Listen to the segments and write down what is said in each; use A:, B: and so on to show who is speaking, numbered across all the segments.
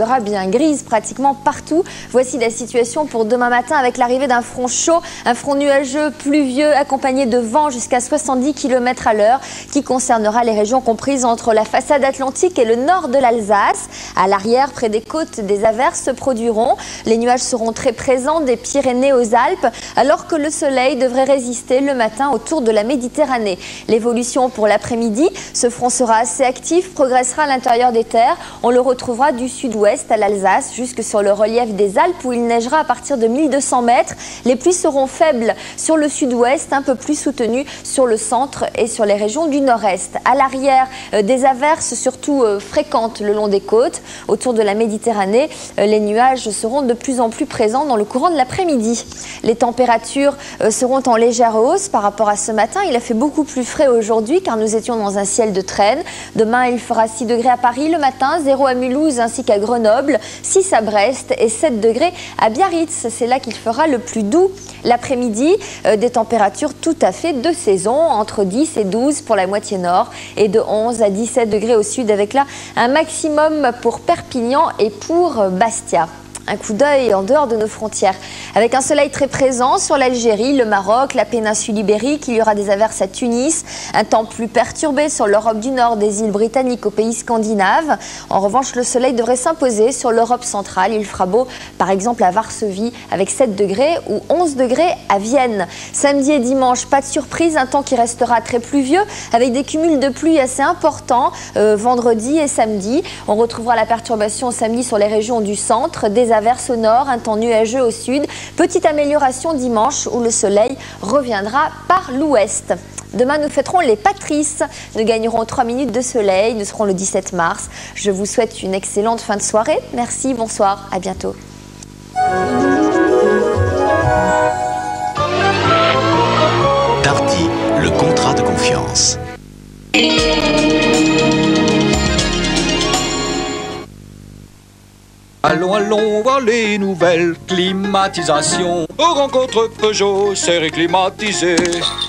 A: sera bien grise pratiquement partout. Voici la situation pour demain matin avec l'arrivée d'un front chaud, un front nuageux pluvieux accompagné de vent jusqu'à 70 km à l'heure qui concernera les régions comprises entre la façade atlantique et le nord de l'Alsace. À l'arrière, près des côtes, des averses se produiront. Les nuages seront très présents des Pyrénées aux Alpes alors que le soleil devrait résister le matin autour de la Méditerranée. L'évolution pour l'après-midi, ce front sera assez actif, progressera à l'intérieur des terres. On le retrouvera du sud-ouest à l'Alsace jusque sur le relief des Alpes où il neigera à partir de 1200 mètres. Les pluies seront faibles sur le sud-ouest, un peu plus soutenues sur le centre et sur les régions du nord-est. À l'arrière, des averses surtout fréquentes le long des côtes. Autour de la Méditerranée, les nuages seront de plus en plus présents dans le courant de l'après-midi. Les températures seront en légère hausse par rapport à ce matin. Il a fait beaucoup plus frais aujourd'hui car nous étions dans un ciel de traîne. Demain, il fera 6 degrés à Paris le matin, 0 à Mulhouse ainsi qu'à Grenoble, 6 à Brest et 7 degrés à Biarritz. C'est là qu'il fera le plus doux. L'après-midi, des températures tout à fait de saison, entre 10 et 12 pour la moitié nord et de 11 à 17 degrés au sud avec là un maximum pour Perpignan et pour Bastia. Un coup d'œil en dehors de nos frontières. Avec un soleil très présent sur l'Algérie, le Maroc, la péninsule ibérique, il y aura des averses à Tunis. Un temps plus perturbé sur l'Europe du Nord, des îles britanniques aux pays scandinaves. En revanche, le soleil devrait s'imposer sur l'Europe centrale. Il fera beau, par exemple, à Varsovie, avec 7 degrés ou 11 degrés à Vienne. Samedi et dimanche, pas de surprise, un temps qui restera très pluvieux, avec des cumuls de pluie assez importants vendredi et samedi. On retrouvera la perturbation samedi sur les régions du centre, des averses au nord, un temps nuageux au sud. Petite amélioration dimanche où le soleil reviendra par l'ouest. Demain, nous fêterons les Patrices. Nous gagnerons 3 minutes de soleil. Nous serons le 17 mars. Je vous souhaite une excellente fin de soirée. Merci, bonsoir, à bientôt.
B: Darty, le contrat de confiance.
C: Allons, allons voir les nouvelles climatisations. Aux rencontres Peugeot, c'est climatisé.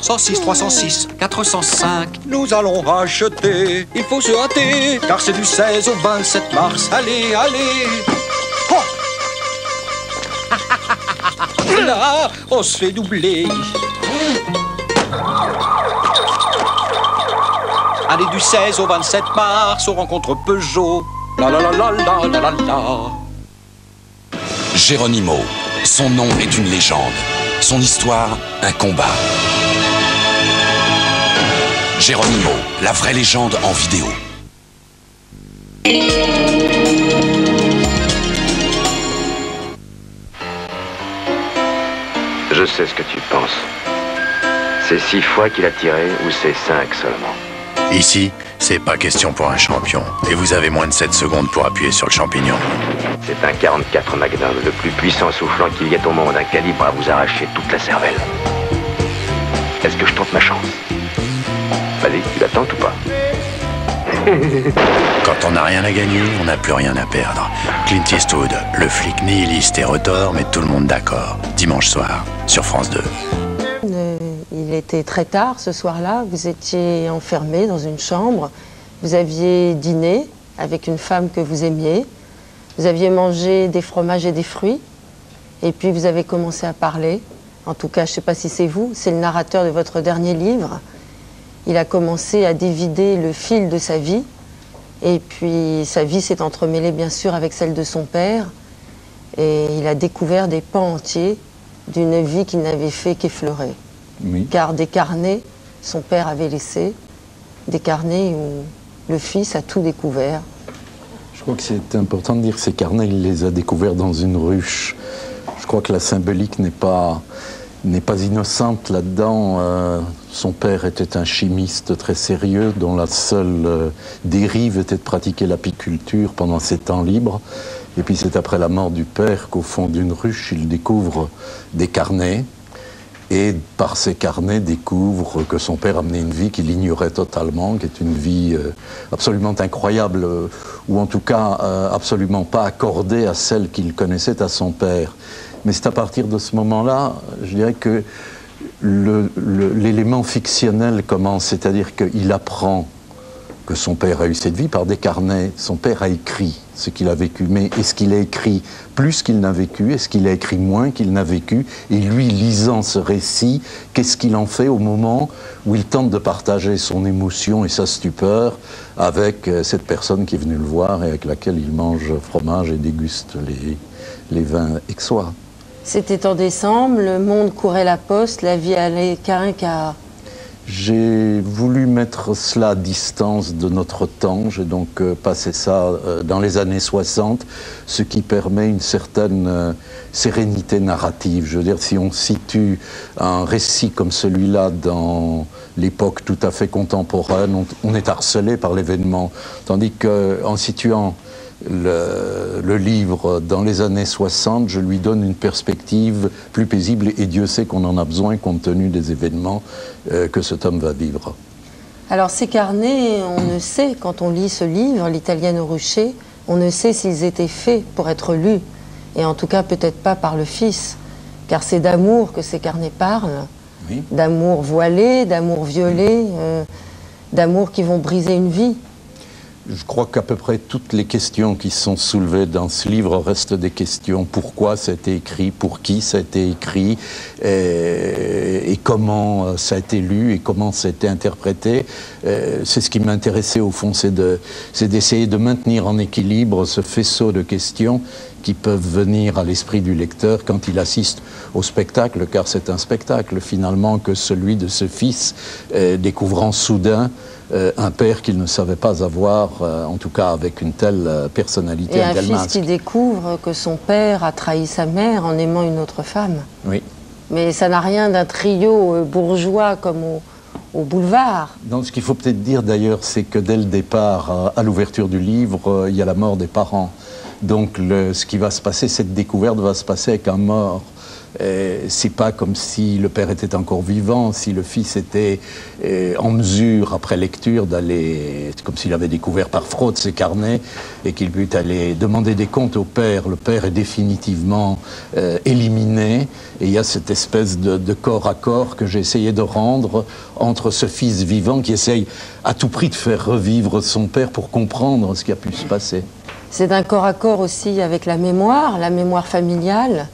B: 106, 306, 405.
C: Nous allons racheter. Il faut se hâter, car c'est du 16 au 27 mars. Allez, allez. Oh. Là, on se fait doubler. Allez, du 16 au 27 mars, aux rencontres Peugeot. La la la la la la la la.
B: Geronimo, son nom est une légende, son histoire un combat. Geronimo, la vraie légende en vidéo.
D: Je sais ce que tu penses. C'est 6 fois qu'il a tiré ou c'est 5 seulement?
E: Ici, c'est pas question pour un champion. Et vous avez moins de 7 secondes pour appuyer sur le champignon.
D: C'est un 44 Magnum, le plus puissant soufflant qu'il y ait au monde, un calibre à vous arracher toute la cervelle. Est-ce que je tente ma chance? Vas-y, tu la tentes ou pas?
E: Quand on n'a rien à gagner, on n'a plus rien à perdre. Clint Eastwood, le flic nihiliste et retors, met tout le monde d'accord. Dimanche soir, sur France 2.
F: Il était très tard ce soir-là, vous étiez enfermé dans une chambre, vous aviez dîné avec une femme que vous aimiez, vous aviez mangé des fromages et des fruits, et puis vous avez commencé à parler. En tout cas, je ne sais pas si c'est vous, c'est le narrateur de votre dernier livre. Il a commencé à dévider le fil de sa vie, et puis sa vie s'est entremêlée bien sûr avec celle de son père, et il a découvert des pans entiers d'une vie qu'il n'avait fait qu'effleurer. Oui. Car des carnets, son père avait laissé, des carnets où le fils a tout découvert.
G: Je crois que c'est important de dire que ces carnets, il les a découverts dans une ruche. Je crois que la symbolique n'est pas innocente là-dedans. Son père était un chimiste très sérieux dont la seule dérive était de pratiquer l'apiculture pendant ses temps libres. Et puis c'est après la mort du père qu'au fond d'une ruche, il découvre des carnets. Et par ces carnets, découvre que son père a mené une vie qu'il ignorait totalement, qui est une vie absolument incroyable, ou en tout cas absolument pas accordée à celle qu'il connaissait à son père. Mais c'est à partir de ce moment-là, je dirais que l'élément fictionnel commence, c'est-à-dire qu'il apprend que son père a eu cette vie par des carnets. Son père a écrit ce qu'il a vécu, mais est-ce qu'il a écrit plus qu'il n'a vécu? Est-ce qu'il a écrit moins qu'il n'a vécu? Et lui, lisant ce récit, qu'est-ce qu'il en fait au moment où il tente de partager son émotion et sa stupeur avec cette personne qui est venue le voir et avec laquelle il mange fromage et déguste les vins aixois?
F: C'était en décembre, le monde courait la poste, la vie allait qu'à un quart.
G: J'ai voulu mettre cela à distance de notre temps. J'ai donc passé ça dans les années 60, ce qui permet une certaine sérénité narrative. Je veux dire, si on situe un récit comme celui-là dans l'époque tout à fait contemporaine, on est harcelé par l'événement. Tandis qu'en situant le livre dans les années 60, je lui donne une perspective plus paisible, et Dieu sait qu'on en a besoin compte tenu des événements que cet homme va vivre.
F: Alors ces carnets, on ne sait, quand on lit ce livre, l'Italienne au rucher, on ne sait s'ils étaient faits pour être lus, et en tout cas peut-être pas par le fils, car c'est d'amour que ces carnets parlent, oui. D'amour voilé, d'amour violé, d'amour qui vont briser une vie.
G: Je crois qu'à peu près toutes les questions qui sont soulevées dans ce livre restent des questions. Pourquoi ça a été écrit, pour qui ça a été écrit, et comment ça a été lu et comment ça a été interprété. C'est ce qui m'intéressait au fond, c'est d'essayer de maintenir en équilibre ce faisceau de questions qui peuvent venir à l'esprit du lecteur quand il assiste au spectacle, car c'est un spectacle finalement que celui de ce fils découvrant soudain un père qu'il ne savait pas avoir, en tout cas avec une telle personnalité,
F: et
G: un tel masque.
F: Fils qui découvre que son père a trahi sa mère en aimant une autre femme.
G: Oui.
F: Mais ça n'a rien d'un trio bourgeois comme au boulevard.
G: Donc ce qu'il faut peut-être dire d'ailleurs, c'est que dès le départ, à l'ouverture du livre, il y a la mort des parents. Donc ce qui va se passer, cette découverte va se passer avec un mort. C'est pas comme si le père était encore vivant, si le fils était en mesure, après lecture, d'aller, comme s'il avait découvert par fraude ses carnets et qu'il put aller demander des comptes au père. Le père est définitivement éliminé, et il y a cette espèce de corps à corps que j'ai essayé de rendre entre ce fils vivant qui essaye à tout prix de faire revivre son père pour comprendre ce qui a pu se passer.
F: C'est un corps à corps aussi avec la mémoire familiale,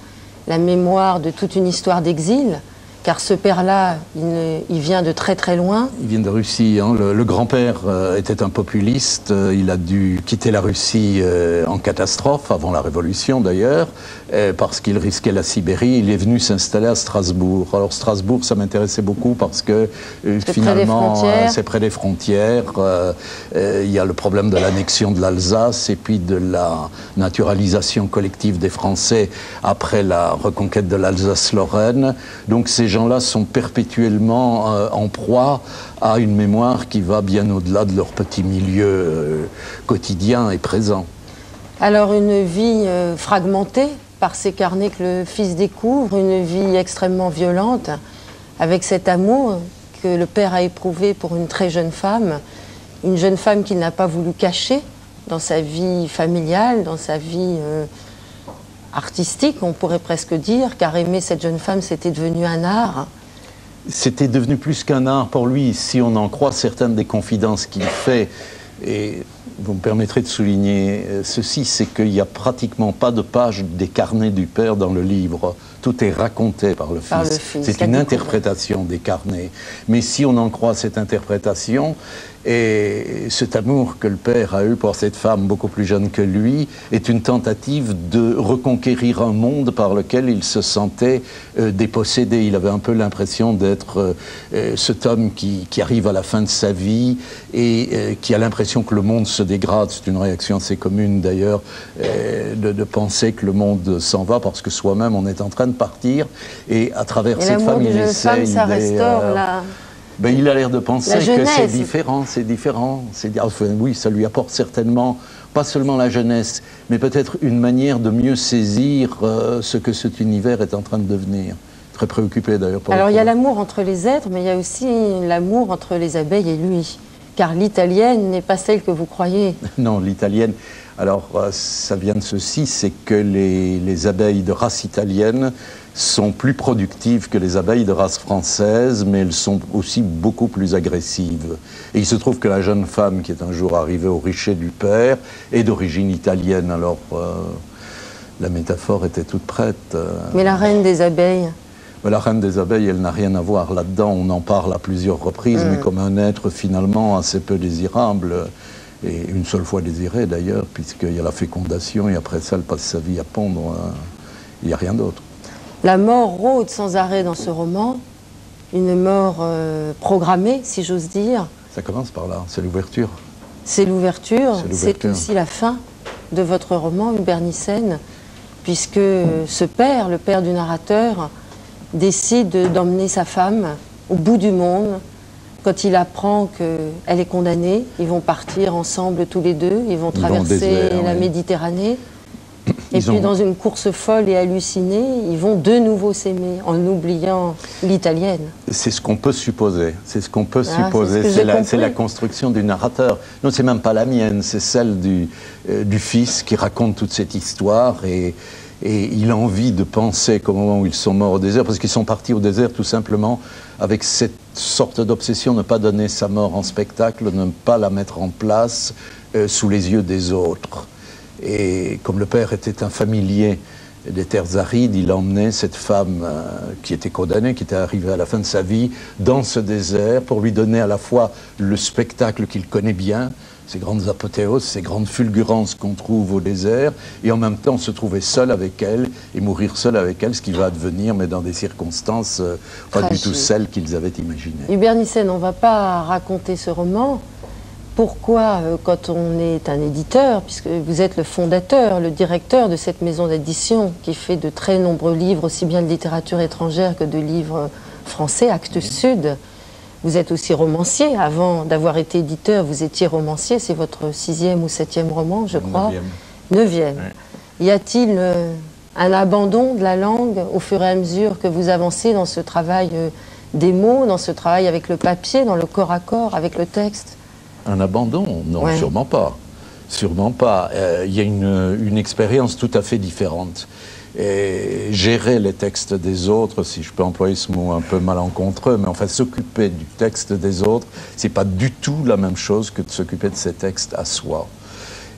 F: la mémoire de toute une histoire d'exil, car ce père-là, il vient de très très loin.
G: Il vient de Russie, hein. Le grand-père était un populiste, il a dû quitter la Russie en catastrophe, avant la Révolution d'ailleurs, parce qu'il risquait la Sibérie. Il est venu s'installer à Strasbourg. Alors Strasbourg, ça m'intéressait beaucoup parce que finalement, c'est près des frontières. Il y a le problème de l'annexion de l'Alsace et puis de la naturalisation collective des Français après la reconquête de l'Alsace-Lorraine. Donc ces gens-là sont perpétuellement en proie à une mémoire qui va bien au-delà de leur petit milieu quotidien et présent.
F: Alors une vie fragmentée par ces carnets que le fils découvre, une vie extrêmement violente, avec cet amour que le père a éprouvé pour une très jeune femme qu'il n'a pas voulu cacher dans sa vie familiale, dans sa vie artistique, on pourrait presque dire, car aimer cette jeune femme, c'était devenu un art.
G: C'était devenu plus qu'un art pour lui, si on en croit certaines des confidences qu'il fait. Et vous me permettrez de souligner ceci, c'est qu'il n'y a pratiquement pas de page des carnets du père dans le livre. Tout est raconté par le fils. C'est une interprétation des carnets. Mais si on en croit cette interprétation, et cet amour que le père a eu pour cette femme beaucoup plus jeune que lui est une tentative de reconquérir un monde par lequel il se sentait dépossédé. Il avait un peu l'impression d'être cet homme qui arrive à la fin de sa vie et qui a l'impression que le monde se dégrade. C'est une réaction assez commune d'ailleurs de penser que le monde s'en va parce que soi-même on est en train de partir, et à travers cette femme il essaie
F: ça restaure là.
G: Ben, il a l'air de penser que c'est différent, c'est différent. Enfin, oui, ça lui apporte certainement, pas seulement la jeunesse, mais peut-être une manière de mieux saisir ce que cet univers est en train de devenir. Très préoccupé d'ailleurs.
F: Alors il y a l'amour entre les êtres, mais il y a aussi l'amour entre les abeilles et lui. Car l'italienne n'est pas celle que vous croyez.
G: Non, l'italienne... Alors, ça vient de ceci, c'est que les abeilles de race italienne sont plus productives que les abeilles de race française, mais elles sont aussi beaucoup plus agressives. Et il se trouve que la jeune femme qui est un jour arrivée au rucher du père est d'origine italienne, alors la métaphore était toute prête.
F: Mais la reine des abeilles?
G: La reine des abeilles, elle n'a rien à voir là-dedans. On en parle à plusieurs reprises, mais comme un être finalement assez peu désirable, et une seule fois désiré d'ailleurs, puisqu'il y a la fécondation et après ça, elle passe sa vie à pondre. Il n'y a rien d'autre.
F: La mort rôde sans arrêt dans ce roman, une mort programmée, si j'ose dire.
G: Ça commence par là, c'est l'ouverture.
F: C'est l'ouverture, c'est aussi la fin de votre roman, Hubert Nyssen, puisque ce père, le père du narrateur, décide d'emmener sa femme au bout du monde. Quand il apprend qu'elle est condamnée, ils vont partir ensemble tous les deux, ils vont traverser la Méditerranée. Et puis dans une course folle et hallucinée, ils vont de nouveau s'aimer en oubliant l'italienne. C'est ce qu'on peut supposer, c'est ce qu'on peut supposer, c'est la construction du narrateur. Non, c'est même pas la mienne, c'est celle du fils qui raconte toute cette histoire et il a envie de penser qu'au moment où ils sont morts au désert, parce qu'ils sont partis au désert tout simplement avec cette sorte d'obsession, ne pas donner sa mort en spectacle, ne pas la mettre en place sous les yeux des autres. Et comme le père était un familier des terres arides, il emmenait cette femme qui était condamnée, qui était arrivée à la fin de sa vie, dans ce désert pour lui donner à la fois le spectacle qu'il connaît bien, ces grandes apothéoses, ces grandes fulgurances qu'on trouve au désert, et en même temps se trouver seul avec elle et mourir seul avec elle, ce qui va advenir, mais dans des circonstances pas du tout celles qu'ils avaient imaginées. Hubert Nyssen, on ne va pas raconter ce roman. Pourquoi, quand on est un éditeur, puisque vous êtes le fondateur, le directeur de cette maison d'édition qui fait de très nombreux livres, aussi bien de littérature étrangère que de livres français, Actes Sud, vous êtes aussi romancier. Avant d'avoir été éditeur, vous étiez romancier. C'est votre 6e ou 7e roman, je crois. 9e. Ouais. Y a-t-il un abandon de la langue au fur et à mesure que vous avancez dans ce travail des mots, dans ce travail avec le papier, dans le corps à corps, avec le texte? Un abandon? Non, ouais. Sûrement pas. Sûrement pas. Il y a une expérience tout à fait différente. Et gérer les textes des autres, si je peux employer ce mot un peu malencontreux, mais enfin s'occuper du texte des autres, c'est pas du tout la même chose que de s'occuper de ses textes à soi.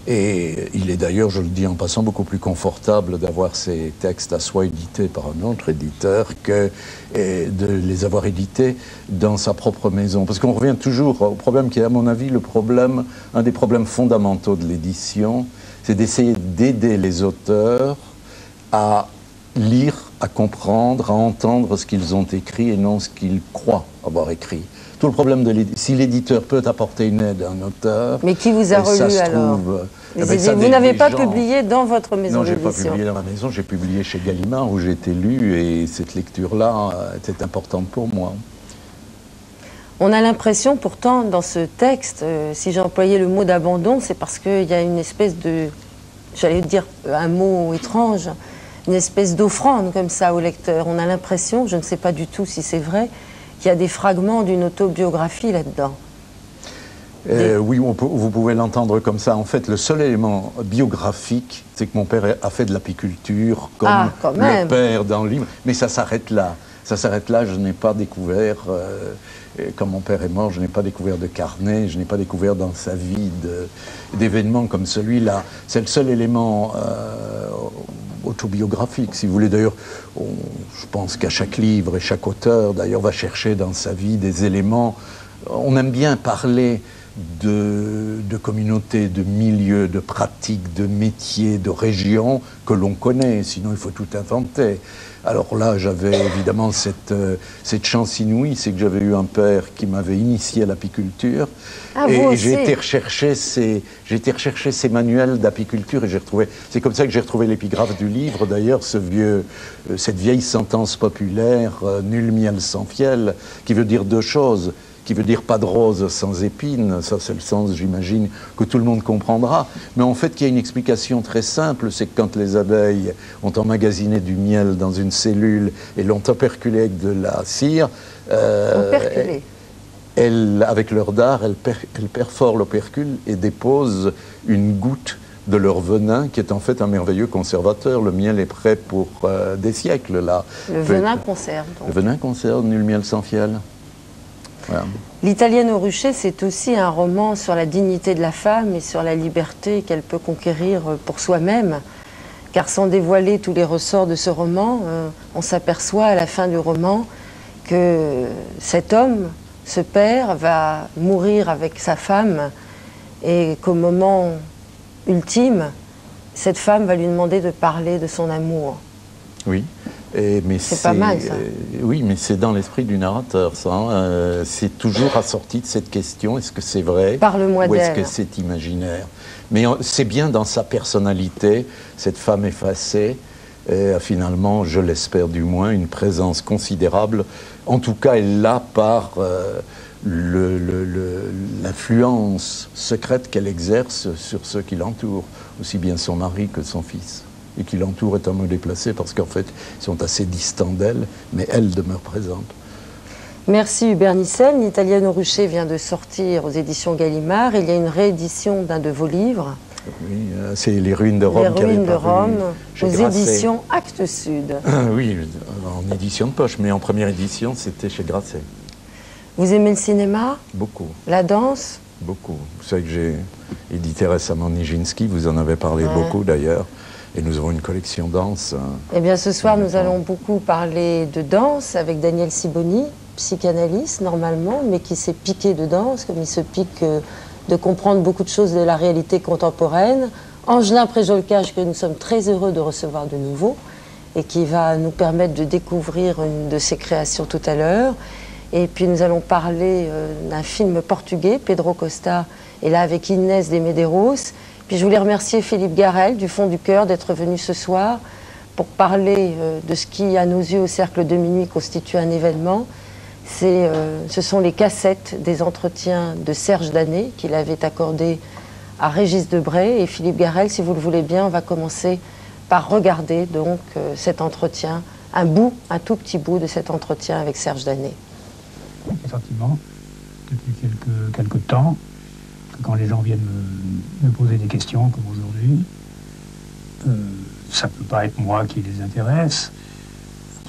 F: Et il est d'ailleurs, je le dis en passant, beaucoup plus confortable d'avoir ces textes à soi édités par un autre éditeur que de les avoir édités dans sa propre maison. Parce qu'on revient toujours au problème qui est, à mon avis, un des problèmes fondamentaux de l'édition, c'est d'essayer d'aider les auteurs à lire, à comprendre, à entendre ce qu'ils ont écrit et non ce qu'ils croient avoir écrit. Tout le problème de l'éditeur, si l'éditeur peut apporter une aide à un auteur... Mais qui vous a relu alors? Vous n'avez pas publié dans votre maison d'édition? Non, je n'ai pas publié dans ma maison, j'ai publié chez Gallimard où j'ai été lu et cette lecture-là était importante pour moi. On a l'impression pourtant dans ce texte, si j'ai employé le mot d'abandon, c'est parce qu'il y a une espèce de, j'allais dire un mot étrange, une espèce d'offrande comme ça au lecteur. On a l'impression, je ne sais pas du tout si c'est vrai, qu'il y a des fragments d'une autobiographie là-dedans. Oui, vous pouvez l'entendre comme ça. En fait, le seul élément biographique, c'est que mon père a fait de l'apiculture comme le père dans le livre. Mais ça s'arrête là. Ça s'arrête là. Je n'ai pas découvert, quand mon père est mort, je n'ai pas découvert de carnet, je n'ai pas découvert dans sa vie d'événements comme celui-là. C'est le seul élément autobiographique, si vous voulez. D'ailleurs, je pense qu'à chaque livre et chaque auteur, d'ailleurs, va chercher dans sa vie des éléments. On aime bien parler de communautés, de milieux, de pratiques, de métiers, de régions que l'on connaît, sinon il faut tout inventer. Alors là, j'avais évidemment cette chance inouïe, c'est que j'avais eu un père qui m'avait initié à l'apiculture. Et j'ai été rechercher ces manuels d'apiculture et j'ai retrouvé. C'est comme ça que j'ai retrouvé l'épigraphe du livre, d'ailleurs, cette vieille sentence populaire, nul miel sans fiel, qui veut dire deux choses. Qui veut dire pas de rose sans épines, ça c'est le sens, j'imagine, que tout le monde comprendra. Mais en fait, il y a une explication très simple, c'est que quand les abeilles ont emmagasiné du miel dans une cellule et l'ont operculé avec de la cire, avec leur dard, elles perforent l'opercule et déposent une goutte
G: de leur venin, qui est en fait un merveilleux conservateur. Le miel est prêt pour des siècles, là.
F: Le venin conserve, donc.
G: Le venin conserve, nul miel sans fiel. Voilà.
F: L'Italienne au rucher, c'est aussi un roman sur la dignité de la femme et sur la liberté qu'elle peut conquérir pour soi-même. Car sans dévoiler tous les ressorts de ce roman, on s'aperçoit à la fin du roman que cet homme, ce père, va mourir avec sa femme et qu'au moment ultime, cette femme va lui demander de parler de son amour.
G: Oui. Mais
F: c'est pas mal, ça.
G: Oui, mais c'est dans l'esprit du narrateur, ça. Hein. C'est toujours assorti de cette question, est-ce que c'est vrai?
F: Parle-moi d'elle.
G: Ou est-ce que c'est imaginaire? Mais c'est bien dans sa personnalité, cette femme effacée, a finalement, je l'espère du moins, une présence considérable. En tout cas, elle l'a par l'influence secrète qu'elle exerce sur ceux qui l'entourent, aussi bien son mari que son fils. Et qui l'entoure est un mot déplacé parce qu'en fait, ils sont assez distants d'elle, mais elle demeure présente.
F: Merci Hubert Nissel. L'Italienne au rucher vient de sortir aux éditions Gallimard. Il y a une réédition d'un de vos livres.
G: Oui, c'est Les Ruines de Rome.
F: Les Ruines de Rome, aux éditions Actes Sud.
G: Oui, en édition de poche, mais en première édition, c'était chez Grasset.
F: Vous aimez le cinéma?
G: Beaucoup.
F: La danse?
G: Beaucoup. Vous savez que j'ai édité récemment Nijinsky, vous en avez parlé beaucoup d'ailleurs. Et nous avons une collection danse.
F: Eh bien, ce soir, nous allons beaucoup parler de danse avec Daniel Siboni, psychanalyste normalement, mais qui s'est piqué de danse, comme il se pique de comprendre beaucoup de choses de la réalité contemporaine. Angelin Préjolcage, que nous sommes très heureux de recevoir de nouveau, et qui va nous permettre de découvrir une de ses créations tout à l'heure. Et puis, nous allons parler d'un film portugais, Pedro Costa, et là avec Inès de Medeiros. Puis je voulais remercier Philippe Garrel du fond du cœur d'être venu ce soir pour parler de ce qui, à nos yeux, au Cercle de Minuit, constitue un événement. Ce sont les cassettes des entretiens de Serge Danet qu'il avait accordés à Régis Debray. Et Philippe Garrel, si vous le voulez bien, on va commencer par regarder donc cet entretien, un tout petit bout de cet entretien avec Serge Danet.
H: Effectivement, depuis quelques temps, quand les gens viennent me poser des questions, comme aujourd'hui, ça ne peut pas être moi qui les intéresse,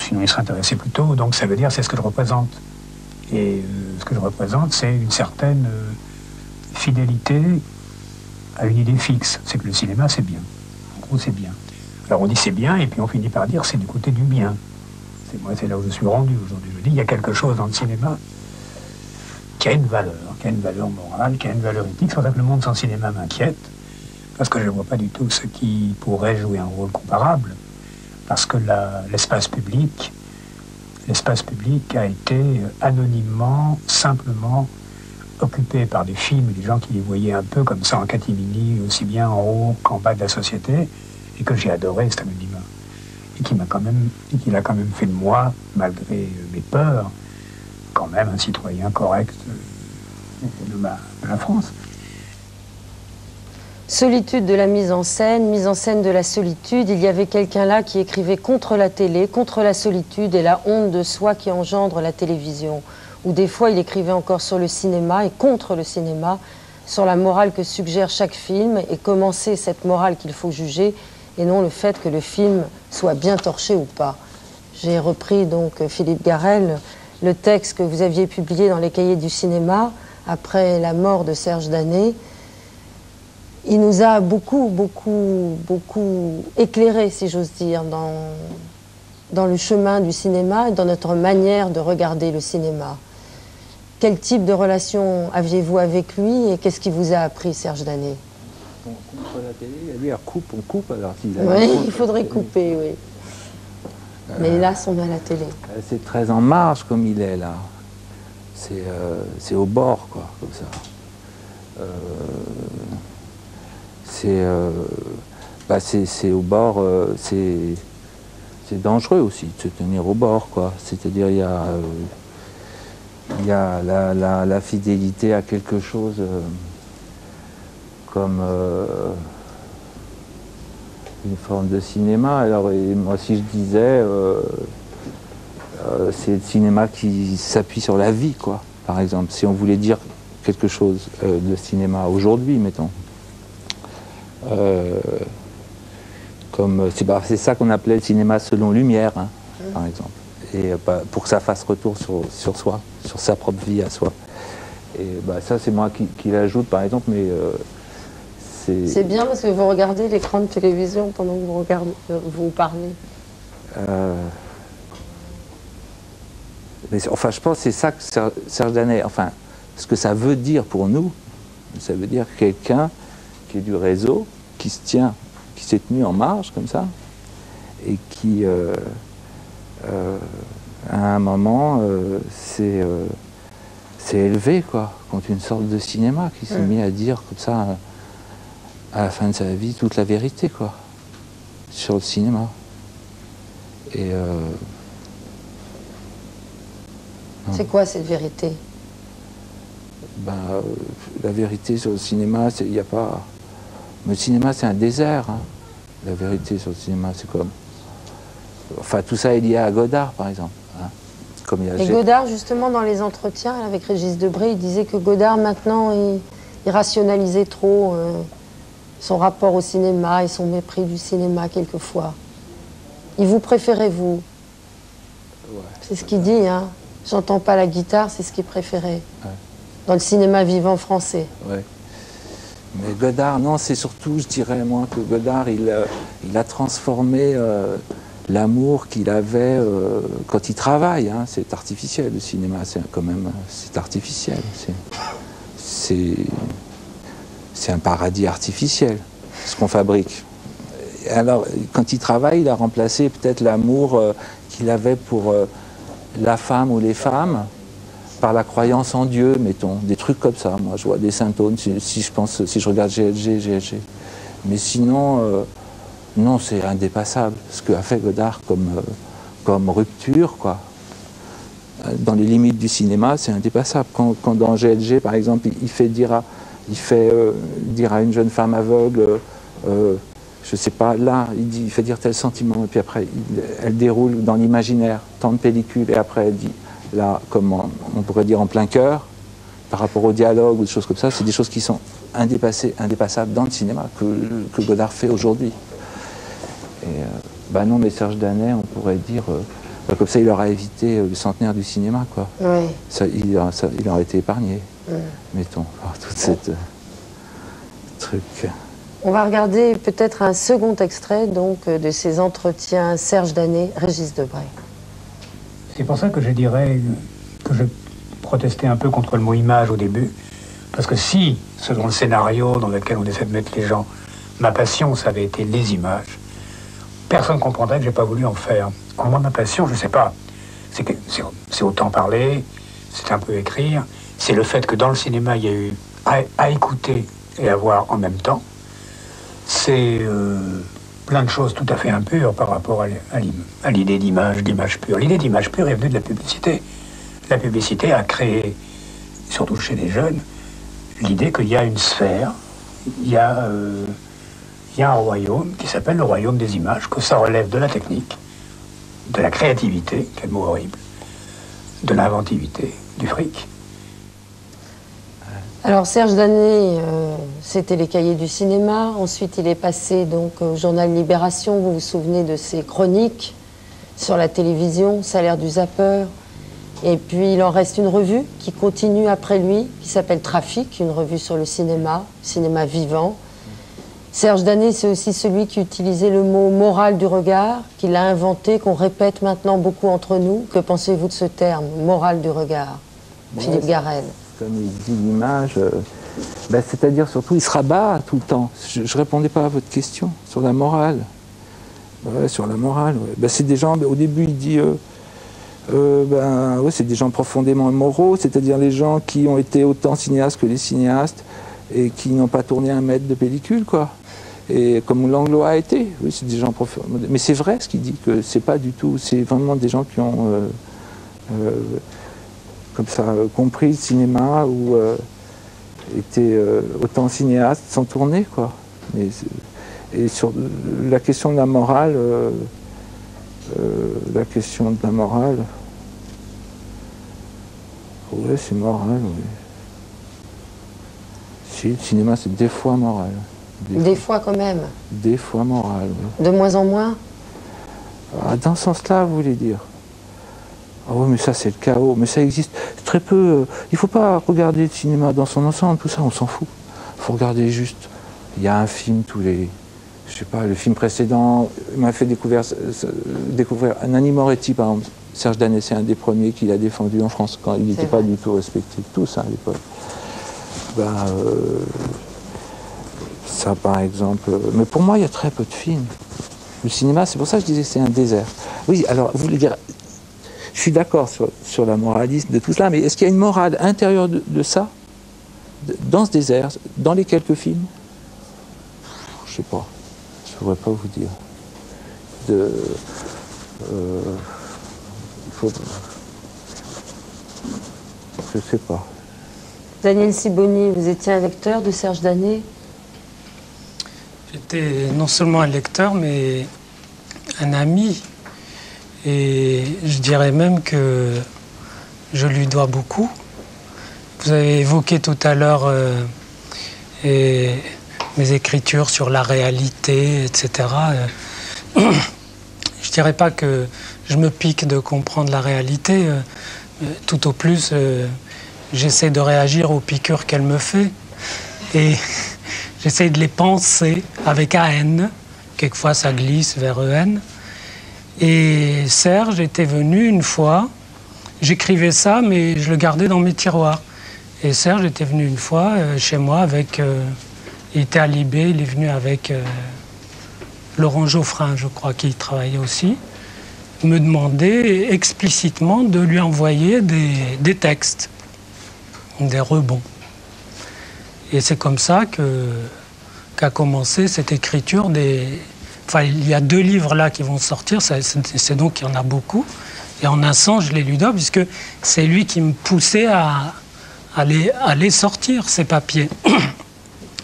H: sinon ils seraient intéressés plus tôt, donc ça veut dire c'est ce que je représente. Et ce que je représente, c'est une certaine fidélité à une idée fixe, c'est que le cinéma, c'est bien. En gros, c'est bien. Alors on dit c'est bien, et puis on finit par dire c'est du côté du bien. C'est là où je suis rendu aujourd'hui. Je dis il y a quelque chose dans le cinéma qui a une valeur morale, qui a une valeur éthique. C'est pour ça que le monde sans cinéma m'inquiète, parce que je ne vois pas du tout ce qui pourrait jouer un rôle comparable, parce que l'espace public a été anonymement, simplement occupé par des films et des gens qui les voyaient un peu comme ça en catimini, aussi bien en haut qu'en bas de la société, et que j'ai adoré cet anonymat, et qu'il a quand même fait de moi, malgré mes peurs, quand même un citoyen correct de la France.
F: Solitude de la mise en scène de la solitude. Il y avait quelqu'un là qui écrivait contre la télé, contre la solitude et la honte de soi qui engendre la télévision. Ou des fois, il écrivait encore sur le cinéma et contre le cinéma, sur la morale que suggère chaque film et comment c'est cette morale qu'il faut juger et non le fait que le film soit bien torché ou pas. J'ai repris donc Philippe Garrel, le texte que vous aviez publié dans les Cahiers du cinéma après la mort de Serge Danet. Il nous a beaucoup éclairé, si j'ose dire, dans le chemin du cinéma et dans notre manière de regarder le cinéma. Quel type de relation aviez-vous avec lui et qu'est-ce qu'il vous a appris, Serge Danet?
I: On coupe la télé, il a dit on coupe alors s'il a
F: oui, il faudrait couper, oui. Mais hélas, on est à la télé.
I: C'est très en marge comme il est là. C'est au bord, quoi, comme ça. C'est au bord, c'est dangereux aussi de se tenir au bord, quoi. C'est-à-dire il y a la fidélité à quelque chose comme une forme de cinéma. Alors moi si je disais c'est le cinéma qui s'appuie sur la vie, quoi, par exemple, si on voulait dire quelque chose de cinéma aujourd'hui, mettons. Comme c'est ça qu'on appelait le cinéma selon lumière, hein, par exemple. Et pour que ça fasse retour sur soi, sur sa propre vie à soi. Et ça, c'est moi qui l'ajoute, par exemple, mais
F: c'est bien parce que vous regardez l'écran de télévision pendant que vous parlez.
I: Mais, enfin, je pense que c'est ça que Serge Danet, enfin, ce que ça veut dire pour nous, ça veut dire quelqu'un qui est du réseau, qui s'est tenu en marge comme ça, et qui, à un moment, s'est élevé, quoi, contre une sorte de cinéma, qui s'est mis à dire comme ça, à la fin de sa vie, toute la vérité, quoi, sur le cinéma. Et
F: c'est quoi cette vérité?
I: La vérité sur le cinéma, il n'y a pas... Le cinéma, c'est un désert. Hein. La vérité sur le cinéma, c'est comme... Enfin, tout ça est lié à Godard, par exemple. Hein. Comme
F: Et Godard, justement, dans les entretiens avec Régis Debray, il disait que Godard, maintenant, il rationalisait trop son rapport au cinéma et son mépris du cinéma, quelquefois. Il vous préférez, vous?
I: Ouais.
F: C'est ce qu'il dit, hein. J'entends pas la guitare, c'est ce qu'il préférait. Ouais. Dans le cinéma vivant français.
I: Ouais. Mais Godard, non, c'est surtout, je dirais, moi, que Godard, il a transformé l'amour qu'il avait quand il travaille. Hein. C'est artificiel, le cinéma, c'est quand même, c'est artificiel. C'est un paradis artificiel, ce qu'on fabrique. Alors, quand il travaille, il a remplacé peut-être l'amour qu'il avait pour la femme ou les femmes par la croyance en Dieu, mettons, des trucs comme ça. Moi, je vois des Saint-Aune, si je regarde GLG. Mais sinon, non, c'est indépassable. Ce qu'a fait Godard comme rupture, quoi. Dans les limites du cinéma, c'est indépassable. Quand dans GLG, par exemple, il fait dire à une jeune femme aveugle, je sais pas, là, il fait dire tel sentiment, et puis après, elle déroule dans l'imaginaire, tant de pellicules, et après, elle dit, là, comme on pourrait dire en plein cœur, par rapport au dialogue ou des choses comme ça, c'est des choses qui sont indépassables dans le cinéma, que Godard fait aujourd'hui. Et non, mais Serge Danet, on pourrait dire, comme ça, il aura évité le centenaire du cinéma, quoi.
F: Oui.
I: Il aurait été épargné, mettons, par toute cette truc.
F: On va regarder peut-être un second extrait donc de ces entretiens Serge Danet, Régis Debray.
H: C'est pour ça que je dirais que je protestais un peu contre le mot image au début, parce que si, selon le scénario dans lequel on essaie de mettre les gens, ma passion, ça avait été les images, personne ne comprendrait que j'ai pas voulu en faire. Moi, ma passion, je sais pas, c'est autant parler, c'est un peu écrire, c'est le fait que dans le cinéma, il y a eu à écouter et à voir en même temps. C'est plein de choses tout à fait impures par rapport à l'idée d'image pure. L'idée d'image pure est venue de la publicité. La publicité a créé, surtout chez les jeunes, l'idée qu'il y a une sphère, il y a un royaume qui s'appelle le royaume des images, que ça relève de la technique, de la créativité, quel mot horrible, de l'inventivité, du fric.
F: Alors Serge Danet, c'était les Cahiers du cinéma. Ensuite, il est passé donc au journal Libération. Vous vous souvenez de ses chroniques sur la télévision, Salaire du zappeur. Et puis, il en reste une revue qui continue après lui, qui s'appelle Trafic, une revue sur le cinéma vivant. Serge Danet, c'est aussi celui qui utilisait le mot morale du regard, qu'il a inventé, qu'on répète maintenant beaucoup entre nous. Que pensez-vous de ce terme, morale du regard, Philippe Garrel?
I: Comme il dit l'image, c'est-à-dire surtout, il se rabat tout le temps. Je ne répondais pas à votre question sur la morale. Ouais, sur la morale, ouais. C'est des gens, au début, il dit, c'est des gens profondément moraux, c'est-à-dire les gens qui ont été autant cinéastes que les cinéastes et qui n'ont pas tourné un mètre de pellicule, quoi. Et comme Langlois a été, oui, c'est des gens profondément... Mais c'est vrai ce qu'il dit, que c'est pas du tout, c'est vraiment des gens qui ont... comme ça, compris le cinéma ou étaient autant cinéastes sans tourner, quoi. Et sur la question de la morale, ouais, c'est moral, oui. Si, le cinéma, c'est des fois moral.
F: Des fois quand même.
I: Des fois morale, oui.
F: De moins en moins?
I: Ah, dans ce sens-là, vous voulez dire? Ah oui, mais ça, c'est le chaos. Mais ça existe très peu. Il ne faut pas regarder le cinéma dans son ensemble, tout ça, on s'en fout. Il faut regarder juste. Il y a un film tous les... Je sais pas, le film précédent m'a fait découvrir Nanni Moretti, par exemple. Serge Daney, c'est un des premiers qu'il a défendu en France, quand il n'était pas du tout respecté, tous à l'époque. Ça, par exemple... Mais pour moi, il y a très peu de films. Le cinéma, c'est pour ça que je disais que c'est un désert. Oui, alors, vous voulez dire... Je suis d'accord sur la moralisme de tout cela, mais est-ce qu'il y a une morale intérieure de ça, dans ce désert, dans les quelques films? Je sais pas. Je ne pourrais pas vous dire. Je ne sais pas.
F: Daniel Sibony, vous étiez un lecteur de Serge Daney?
J: J'étais non seulement un lecteur, mais un ami. Et je dirais même que je lui dois beaucoup. Vous avez évoqué tout à l'heure mes écritures sur la réalité, etc. Je dirais pas que je me pique de comprendre la réalité. Tout au plus, j'essaie de réagir aux piqûres qu'elle me fait. Et j'essaie de les penser avec AN. Quelquefois, ça glisse vers EN. Et Serge était venu une fois, j'écrivais ça, mais je le gardais dans mes tiroirs. Et Serge était venu une fois chez moi avec... il était à Libé, il est venu avec Laurent Geoffrin, je crois, qui y travaillait aussi, me demander explicitement de lui envoyer des textes, des rebonds. Et c'est comme ça qu'a commencé cette écriture des... Enfin, il y a 2 livres là qui vont sortir, c'est donc qu'il y en a beaucoup. Et en un sens, je les lui dois, puisque c'est lui qui me poussait à les sortir, ces papiers.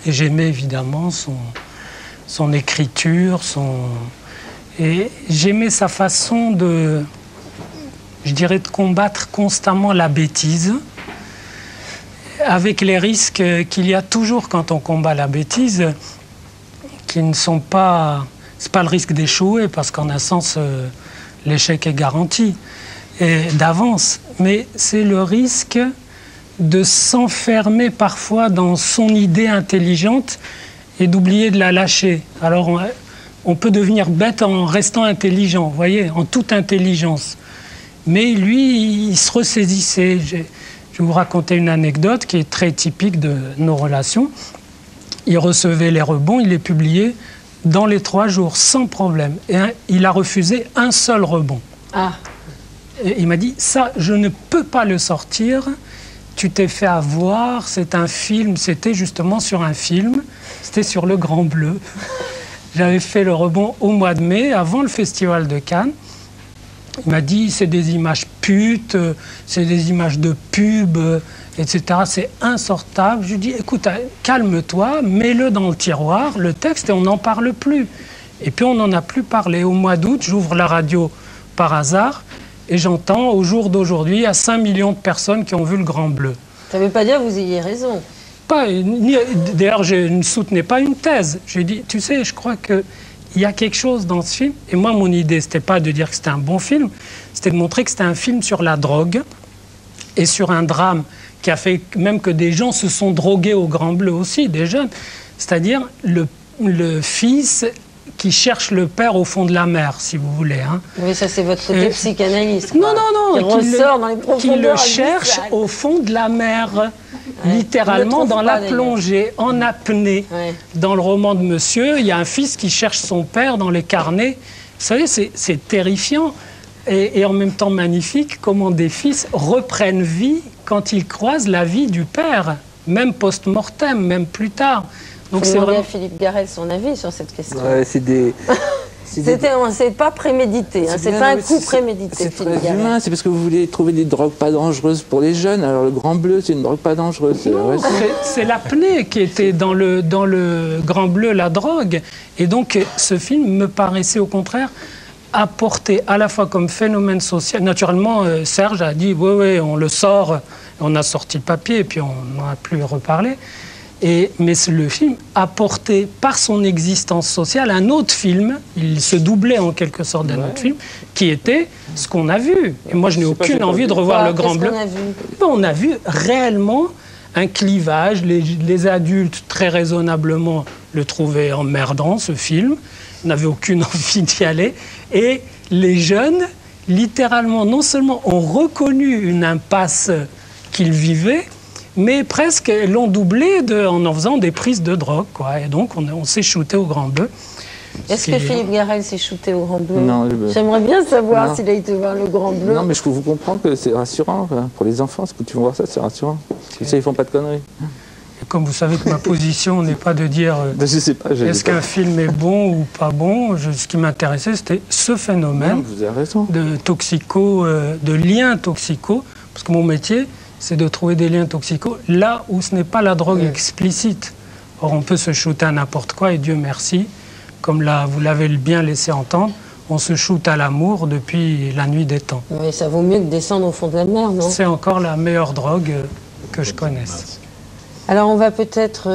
J: Et j'aimais évidemment son écriture, et j'aimais sa façon de, je dirais, de combattre constamment la bêtise, avec les risques qu'il y a toujours quand on combat la bêtise, qui ne sont pas... C'est pas le risque d'échouer, parce qu'en un sens, l'échec est garanti d'avance. Mais c'est le risque de s'enfermer parfois dans son idée intelligente et d'oublier de la lâcher. Alors, on peut devenir bête en restant intelligent, vous voyez, en toute intelligence. Mais lui, il se ressaisissait. Je vais vous raconter une anecdote qui est très typique de nos relations. Il recevait les rebonds, il les publiait dans les 3 jours, sans problème. Et il a refusé un seul rebond.
F: Ah.
J: Et il m'a dit, ça, je ne peux pas le sortir. Tu t'es fait avoir, c'est un film, c'était justement sur un film, c'était sur Le Grand Bleu. J'avais fait le rebond au mois de mai, avant le festival de Cannes. Il m'a dit, c'est des images putes, c'est des images de pub, etc. C'est insortable. Je lui dis, écoute, calme-toi, mets-le dans le tiroir, le texte, et on n'en parle plus. Et puis on n'en a plus parlé. Au mois d'août, j'ouvre la radio par hasard, et j'entends, au jour d'aujourd'hui, il y a 5 millions de personnes qui ont vu Le Grand Bleu.
F: Ça ne veut pas dire que vous ayez raison.
J: D'ailleurs, je ne soutenais pas une thèse. J'ai dit, tu sais, je crois qu'il y a quelque chose dans ce film. Et moi, mon idée, ce n'était pas de dire que c'était un bon film, c'était de montrer que c'était un film sur la drogue et sur un drame qui a fait même que des gens se sont drogués au Grand Bleu aussi, des jeunes. C'est-à-dire le fils qui cherche le père au fond de la mer, si vous voulez. Hein.
F: Oui, ça c'est votre côté psychanalyste.
J: Non, non, non.
F: Qui ressort dans les profondeurs.
J: Qui le cherche au fond de la mer, littéralement dans la plongée, en apnée. Ouais. Dans le roman de Monsieur, il y a un fils qui cherche son père dans les carnets. Vous savez, c'est terrifiant et en même temps magnifique comment des fils reprennent vie quand ils croisent la vie du père, même post-mortem, même plus tard.
F: Donc c'est vraiment à Philippe Garrel son avis sur cette question.
I: Ouais,
F: c'est pas prémédité, hein, c'est pas un coup prémédité.
I: C'est très humain, c'est parce que vous voulez trouver des drogues pas dangereuses pour les jeunes. Alors le Grand Bleu, c'est une drogue pas dangereuse.
J: C'est l'apnée qui était dans le Grand Bleu, la drogue. Et donc ce film me paraissait au contraire apporter à la fois comme phénomène social. Naturellement, Serge a dit oui, on le sort. On a sorti le papier et puis on n'en a plus reparlé. Mais le film apportait, par son existence sociale, un autre film. Il se doublait en quelque sorte d'un autre film, qui était ce qu'on a vu. Et moi, je n'ai aucune envie de revoir Le Grand Bleu. On a vu réellement un clivage. Les adultes, très raisonnablement, le trouvaient emmerdant, ce film. Ils n'avaient aucune envie d'y aller. Et les jeunes, littéralement, non seulement ont reconnu une impasse qu'ils vivaient, mais presque l'ont doublé en faisant des prises de drogue, quoi. Et donc, on s'est shooté au Grand Bleu.
F: Est-ce que Philippe Garrel s'est shooté au Grand Bleu?
I: Non.
F: J'aimerais bien savoir s'il a été voir le Grand Bleu.
I: Non, mais je peux vous comprendre que c'est rassurant. Quoi. Pour les enfants, quand tu vas voir ça, c'est rassurant. Parce qu'ils ne font pas de conneries.
J: Et comme vous savez que ma position n'est pas de dire est-ce qu'un film est bon ou pas bon. Ce qui m'intéressait, c'était ce phénomène de liens toxicaux. Parce que mon métier, c'est de trouver des liens toxicaux là où ce n'est pas la drogue explicite. Or, on peut se shooter à n'importe quoi, et Dieu merci, comme vous l'avez bien laissé entendre, on se shoot à l'amour depuis la nuit des temps.
F: Mais ça vaut mieux que descendre au fond de la mer, non?
J: C'est encore la meilleure drogue que je connaisse.
F: Alors, on va peut-être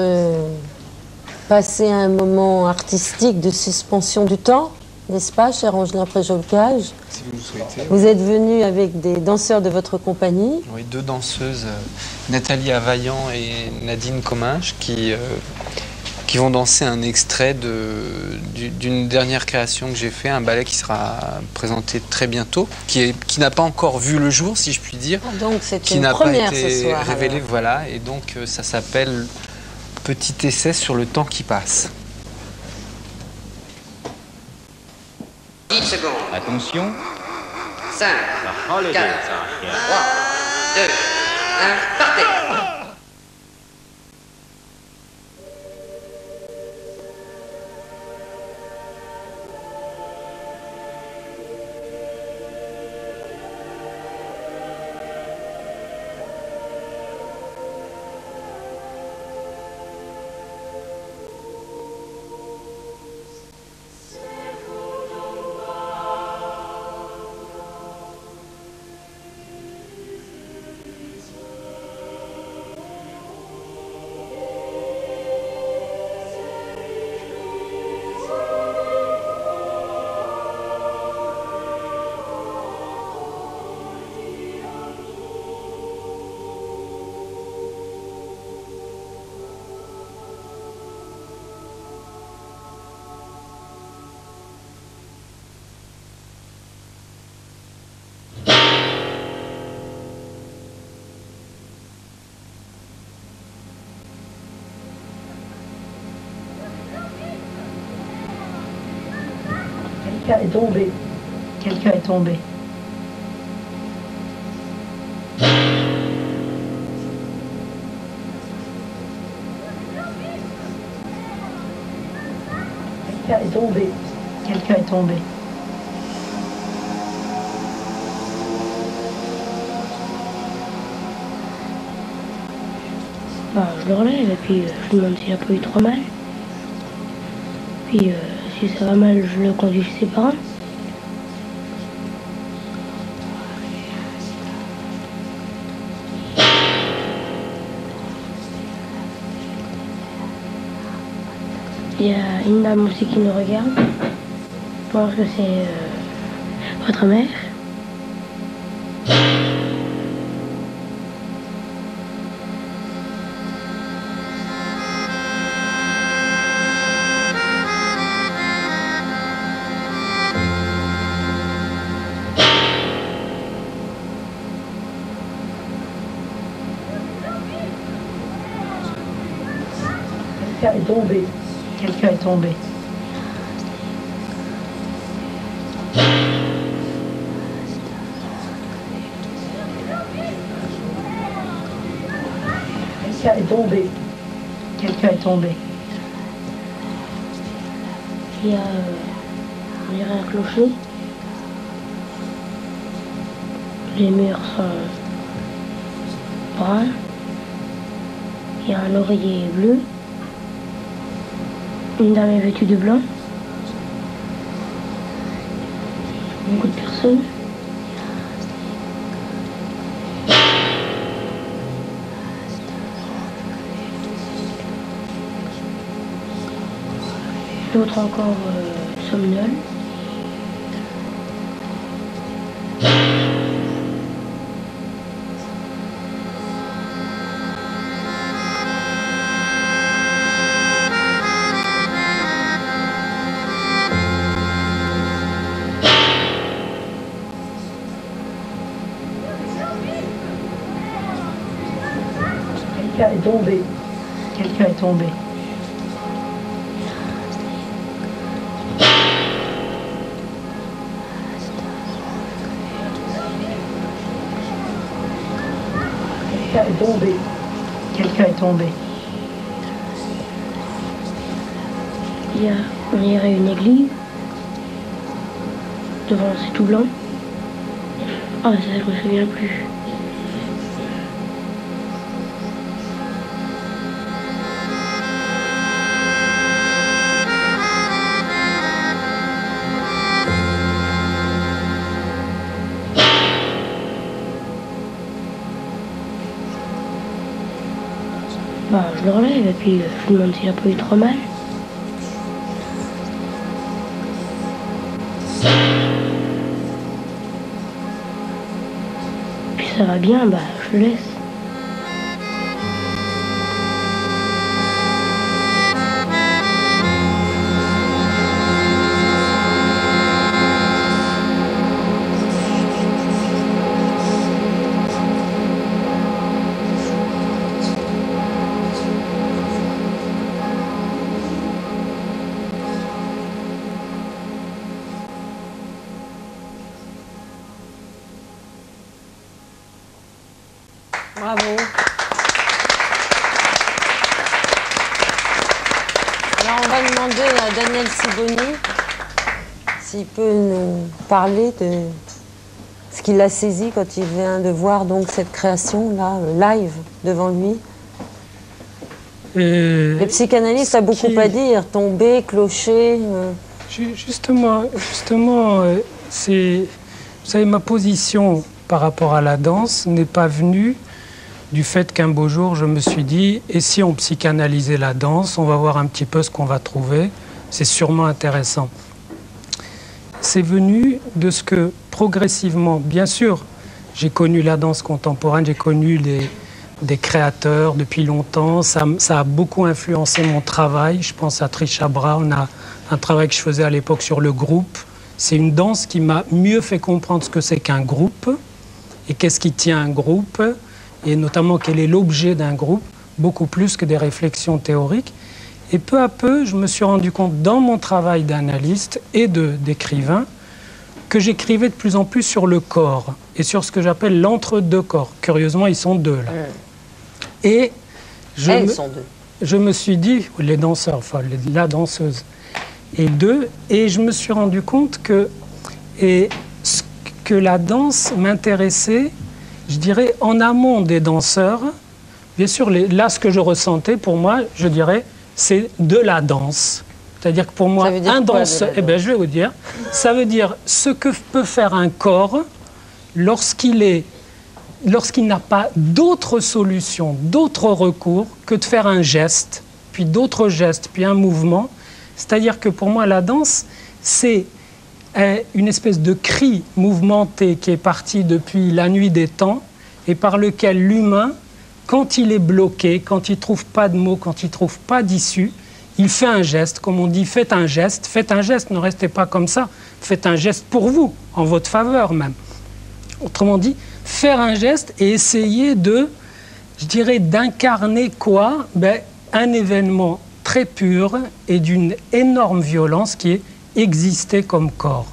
F: passer à un moment artistique de suspension du temps, n'est-ce pas, cher Angelin Préjolcage?
K: Si vous le souhaitez.
F: Vous êtes venu avec des danseurs de votre compagnie.
K: Oui, deux danseuses, Nathalie Availlant et Nadine Comminges, qui vont danser un extrait d'une dernière création que j'ai fait, un ballet qui sera présenté très bientôt, qui n'a pas encore vu le jour, si je puis dire.
F: Donc c'est
K: qui
F: une
K: n'a pas
F: première
K: été
F: ce soir,
K: révélé,
F: alors.
K: voilà, et donc ça s'appelle Petit essai sur le temps qui passe.
L: 10 secondes.
M: Attention.
L: 5, 4, 3, 2, 1, partez.
N: Quelqu'un est tombé. Quelqu'un est tombé. Quelqu'un est tombé. Quelqu'un est tombé.
O: Je le relève et puis je me demande s'il n'a pas eu trop mal. Puis si ça va mal, je le conduis chez ses parents. Il y a une dame aussi qui nous regarde. Je pense que c'est votre mère.
N: Quelqu'un est tombé. Quelqu'un est tombé. Quelqu'un est tombé. Quelqu'un est tombé.
O: Il y a, on dirait un clocher. Les murs sont bruns. Il y a un oreiller bleu. Une dame est vêtue de blanc. Beaucoup de personnes. L'autre encore somnole.
N: Quelqu'un est tombé. Quelqu'un est tombé. Quelqu'un est tombé. Quelqu'un est tombé.
O: On dirait une église. Devant, c'est tout blanc. Ah, ça, je me souviens plus. Bah, je le relève et puis je me demande s'il a pas eu trop mal. Puis ça va bien, bah je le laisse.
F: Bravo. Alors on va demander à Daniel Siboni s'il peut nous parler de ce qu'il a saisi quand il vient de voir donc cette création-là, live, devant lui. Le psychanalyste a beaucoup à dire, tomber, clocher...
J: Justement, c'est... Vous savez, ma position par rapport à la danse n'est pas venue du fait qu'un beau jour, je me suis dit, et si on psychanalysait la danse, on va voir un petit peu ce qu'on va trouver, c'est sûrement intéressant. C'est venu de ce que, progressivement, bien sûr, j'ai connu la danse contemporaine, j'ai connu des créateurs depuis longtemps, ça a beaucoup influencé mon travail. Je pense à Trisha Brown, à un travail que je faisais à l'époque sur le groupe. C'est une danse qui m'a mieux fait comprendre ce que c'est qu'un groupe, et qu'est-ce qui tient un groupe, et notamment quel est l'objet d'un groupe, beaucoup plus que des réflexions théoriques. Et peu à peu, je me suis rendu compte dans mon travail d'analyste et d'écrivain que j'écrivais de plus en plus sur le corps et sur ce que j'appelle l'entre-deux corps. Curieusement, ils sont deux là. Et je me suis dit, les danseurs, enfin la danseuse, et deux, et je me suis rendu compte que la danse m'intéressait, je dirais, en amont des danseurs. Bien sûr, là, ce que je ressentais, pour moi, je dirais, c'est de la danse. C'est-à-dire que pour moi, un danseur, eh bien, je vais vous dire, ça veut dire ce que peut faire un corps lorsqu'il n'a pas d'autre solution, d'autre recours que de faire un geste, puis d'autres gestes, puis un mouvement. C'est-à-dire que pour moi, la danse, c'est une espèce de cri mouvementé qui est parti depuis la nuit des temps et par lequel l'humain, quand il est bloqué, quand il ne trouve pas de mots, quand il ne trouve pas d'issue, il fait un geste. Comme on dit, faites un geste, ne restez pas comme ça, faites un geste pour vous, en votre faveur même. Autrement dit, faire un geste et essayer de, je dirais, d'incarner quoi? Un événement très pur et d'une énorme violence qui est exister comme corps.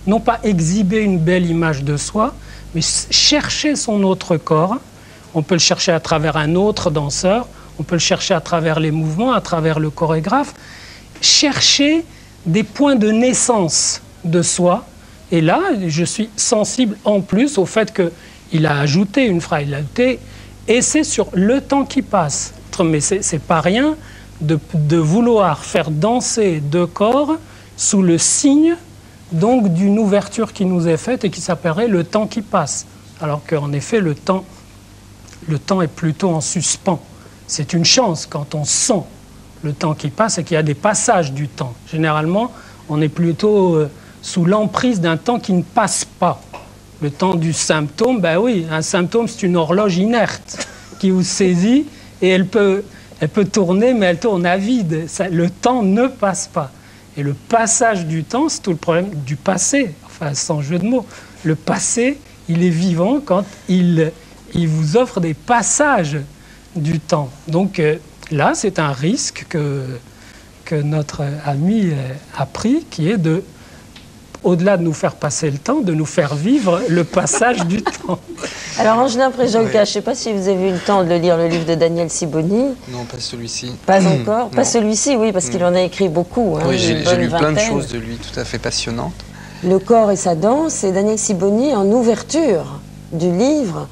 J: Non pas exhiber une belle image de soi, mais chercher son autre corps. On peut le chercher à travers un autre danseur, on peut le chercher à travers les mouvements, à travers le chorégraphe. Chercher des points de naissance de soi. Et là, je suis sensible en plus au fait qu'il a ajouté une phrase, et c'est sur le temps qui passe. Mais c'est pas rien de vouloir faire danser deux corps sous le signe donc d'une ouverture qui nous est faite et qui s'appellerait le temps qui passe. Alors qu'en effet, le temps est plutôt en suspens. C'est une chance quand on sent le temps qui passe, c'est qu'il y a des passages du temps. Généralement, on est plutôt sous l'emprise d'un temps qui ne passe pas. Le temps du symptôme, ben oui, un symptôme, c'est une horloge inerte qui vous saisit et elle peut tourner, mais elle tourne à vide. Le temps ne passe pas. Et le passage du temps, c'est tout le problème du passé, enfin sans jeu de mots. Le passé, il est vivant quand il vous offre des passages du temps. Donc là, c'est un risque que notre ami a pris, qui est de, au-delà de nous faire passer le temps, de nous faire vivre le passage du temps.
F: Alors, Angelin Préjolka, je ne sais pas si vous avez eu le temps de lire le livre de Daniel Sibony.
K: Non, pas celui-ci.
F: Pas encore. Pas celui-ci, oui, parce qu'il en a écrit beaucoup. Hein,
K: oui, j'ai lu plein de choses de lui tout à fait passionnantes.
F: Le corps et sa danse, et Daniel Sibony, en ouverture du livre,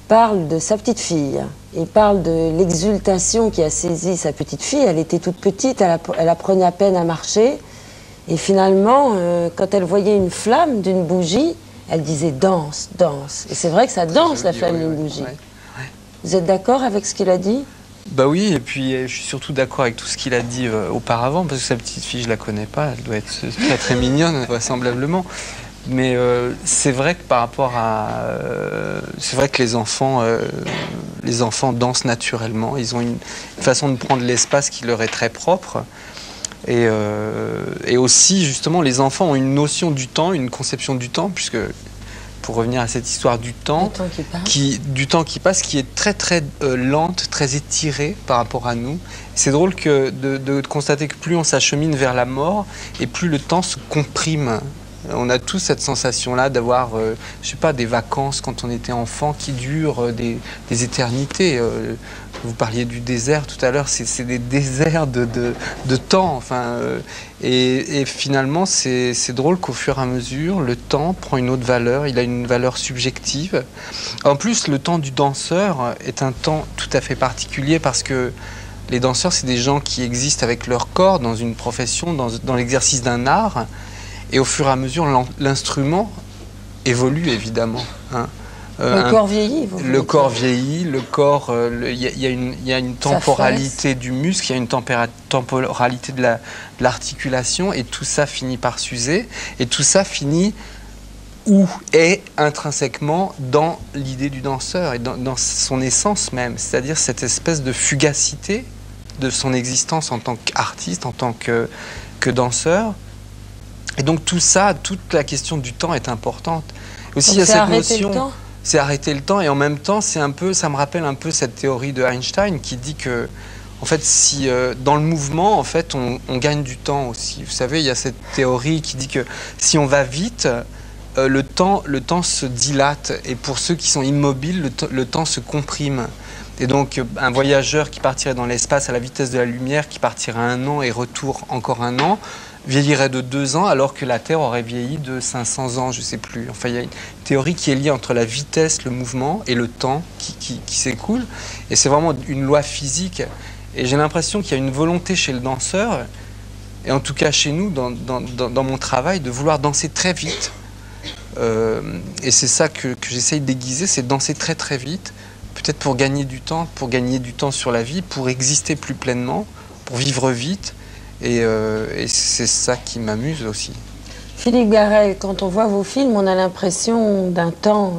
F: parle de sa petite fille. Il parle de l'exultation qui a saisi sa petite fille. Elle était toute petite, elle apprenait à peine à marcher. Et finalement, quand elle voyait une flamme d'une bougie, elle disait « danse, danse ». Et c'est vrai que ça danse, la flamme d'une bougie. Vous êtes d'accord avec ce qu'il a dit?
K: Bah oui, et puis je suis surtout d'accord avec tout ce qu'il a dit auparavant, parce que sa petite fille, je la connais pas, elle doit être très très mignonne, vraisemblablement. Mais c'est vrai que par rapport à... c'est vrai que les enfants dansent naturellement, ils ont une façon de prendre l'espace qui leur est très propre. Et aussi, justement, les enfants ont une notion du temps, une conception du temps, puisque, pour revenir à cette histoire du temps qui passe, qui est très très lente, très étirée par rapport à nous. C'est drôle de constater que plus on s'achemine vers la mort, et plus le temps se comprime. On a tous cette sensation-là d'avoir, je sais pas, des vacances quand on était enfant qui durent des éternités. Vous parliez du désert tout à l'heure, c'est des déserts de temps. Enfin, et finalement, c'est drôle qu'au fur et à mesure, le temps prend une autre valeur, il a une valeur subjective. En plus, le temps du danseur est un temps tout à fait particulier parce que les danseurs, c'est des gens qui existent avec leur corps dans une profession, dans l'exercice d'un art. Et au fur et à mesure, l'instrument évolue, évidemment. Hein.
F: Le corps vieillit,
K: le corps vieillit, le corps... Il y a une temporalité du muscle, il y a une temporalité de l'articulation, et tout ça finit par s'user, et tout ça finit ou est intrinsèquement dans l'idée du danseur, et dans son essence même, c'est-à-dire cette espèce de fugacité de son existence en tant qu'artiste, en tant que danseur. Et donc tout ça, toute la question du temps est importante. Aussi, il y a cette notion, c'est arrêter le temps, et en même temps, c'est un peu, ça me rappelle un peu cette théorie de Einstein qui dit que, en fait, si dans le mouvement, en fait, on gagne du temps aussi. Vous savez, il y a cette théorie qui dit que si on va vite, le temps se dilate, et pour ceux qui sont immobiles, le temps se comprime. Et donc, un voyageur qui partirait dans l'espace à la vitesse de la lumière, qui partirait 1 an et retour encore 1 an, vieillirait de 2 ans alors que la Terre aurait vieilli de 500 ans, je ne sais plus. Enfin, il y a une théorie qui est liée entre la vitesse, le mouvement et le temps qui s'écoule. Et c'est vraiment une loi physique. Et j'ai l'impression qu'il y a une volonté chez le danseur, et en tout cas chez nous, dans mon travail, de vouloir danser très vite. Et c'est ça que j'essaye d'aiguiser, c'est de danser très très vite, peut-être pour gagner du temps sur la vie, pour exister plus pleinement, pour vivre vite. Et c'est ça qui m'amuse aussi.
F: Philippe Garrel, quand on voit vos films, on a l'impression d'un temps,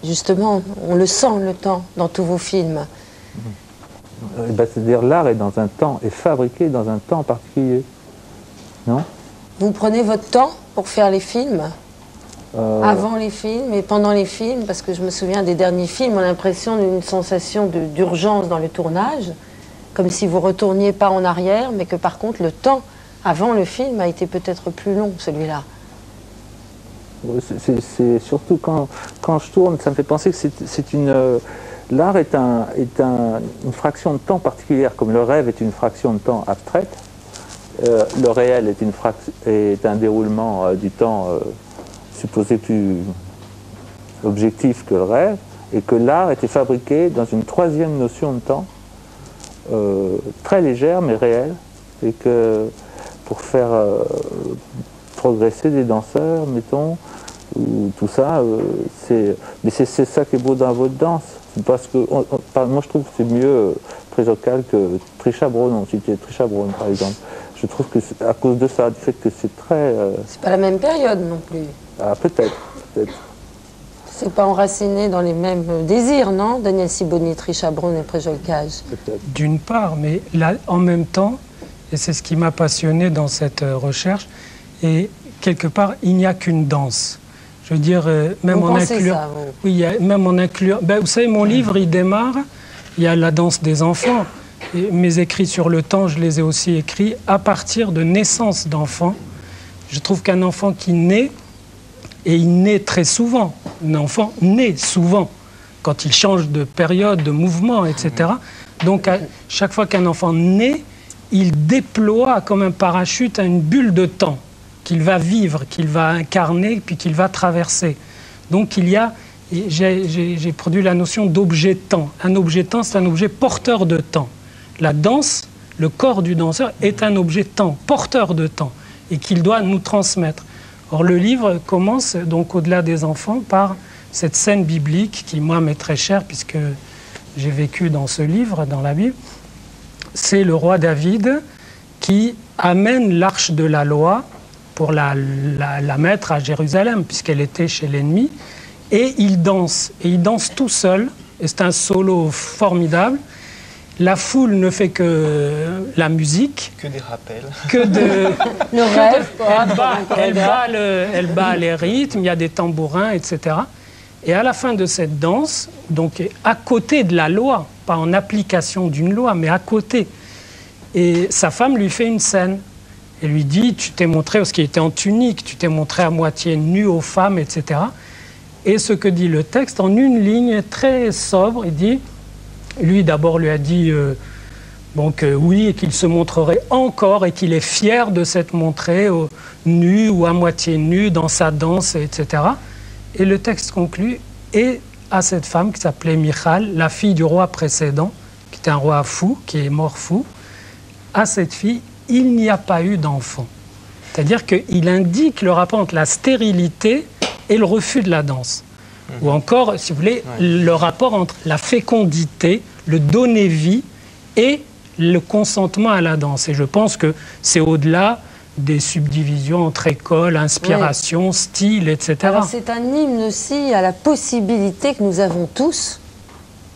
F: justement, on le sent, le temps, dans tous vos films.
I: C'est-à-dire l'art est dans un temps, est fabriqué dans un temps particulier, non?
F: Vous prenez votre temps pour faire les films, avant les films et pendant les films, parce que je me souviens des derniers films, on a l'impression d'une sensation d'urgence dans le tournage, comme si vous retourniez pas en arrière, mais que par contre le temps avant le film a été peut-être plus long, celui-là.
I: C'est surtout quand je tourne, ça me fait penser que c'est une... L'art est une fraction de temps particulière, comme le rêve est une fraction de temps abstraite. Le réel est un déroulement du temps supposé plus objectif que le rêve, et que l'art était fabriqué dans une troisième notion de temps, très légère mais réelle, et que pour faire progresser des danseurs, mettons, ou tout ça, mais c'est ça qui est beau dans votre danse. Parce que moi je trouve que c'est mieux Préjocal que Trisha Brown, on citait Trisha Brown par exemple. Je trouve que c'est à cause de ça, du fait que c'est très...
F: C'est pas la même période non plus.
I: Ah, peut-être, peut-être.
F: C'est pas enraciné dans les mêmes désirs, non? Daniel Sibony, Trisha Brown et Préjolcage.
J: D'une part, mais là, en même temps, et c'est ce qui m'a passionné dans cette recherche, et quelque part, il n'y a qu'une danse. Je veux dire, même
F: vous
J: en
F: pensez
J: inclure...
F: ça, vous?
J: Oui, même en inclure... Ben, vous savez, mon livre, il démarre, il y a la danse des enfants. Et mes écrits sur le temps, je les ai aussi écrits à partir de naissance d'enfants. Je trouve qu'un enfant qui naît, et il naît très souvent, un enfant naît souvent, quand il change de période, de mouvement, etc. Donc, à chaque fois qu'un enfant naît, il déploie comme un parachute une bulle de temps qu'il va vivre, qu'il va incarner, puis qu'il va traverser. Donc, il y a... J'ai produit la notion d'objet-temps. Un objet-temps, c'est un objet porteur de temps. La danse, le corps du danseur, est un objet-temps, porteur de temps, et qu'il doit nous transmettre. Or, le livre commence, donc, au-delà des enfants, par cette scène biblique qui, moi, m'est très chère, puisque j'ai vécu dans ce livre, dans la Bible. C'est le roi David qui amène l'arche de la loi pour la mettre à Jérusalem, puisqu'elle était chez l'ennemi. Et il danse tout seul, et c'est un solo formidable. La foule ne fait que la musique.
K: Que des rappels.
J: Que de...
F: Le rêve,
J: elle bat les rythmes, il y a des tambourins, etc. Et à la fin de cette danse, donc à côté de la loi, pas en application d'une loi, mais à côté, et sa femme lui fait une scène. Elle lui dit, tu t'es montré, parce qu'il était en tunique, tu t'es montré à moitié nu aux femmes, etc. Et ce que dit le texte, en une ligne très sobre, il dit... Lui, d'abord, lui a dit oui, et qu'il se montrerait encore et qu'il est fier de s'être montré nu ou à moitié nu dans sa danse, etc. Et le texte conclut, et à cette femme qui s'appelait Michal, la fille du roi précédent, qui était un roi fou, qui est mort fou, à cette fille, il n'y a pas eu d'enfant. C'est-à-dire qu'il indique le rapport entre la stérilité et le refus de la danse. Ou encore, si vous voulez, le rapport entre la fécondité, le donner vie et le consentement à la danse. Et je pense que c'est au-delà des subdivisions entre école, inspiration, style, etc.
F: Alors c'est un hymne aussi à la possibilité que nous avons tous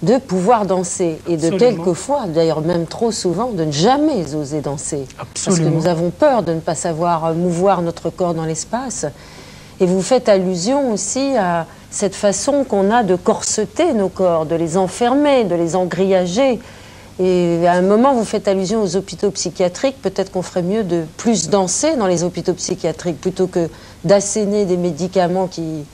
F: de pouvoir danser. Et de quelquefois, d'ailleurs même trop souvent, de ne jamais oser danser. Parce que nous avons peur de ne pas savoir mouvoir notre corps dans l'espace. Et vous faites allusion aussi à cette façon qu'on a de corseter nos corps, de les enfermer, de les engrillager. Et à un moment, vous faites allusion aux hôpitaux psychiatriques. Peut-être qu'on ferait mieux de plus danser dans les hôpitaux psychiatriques plutôt que d'asséner des médicaments qui...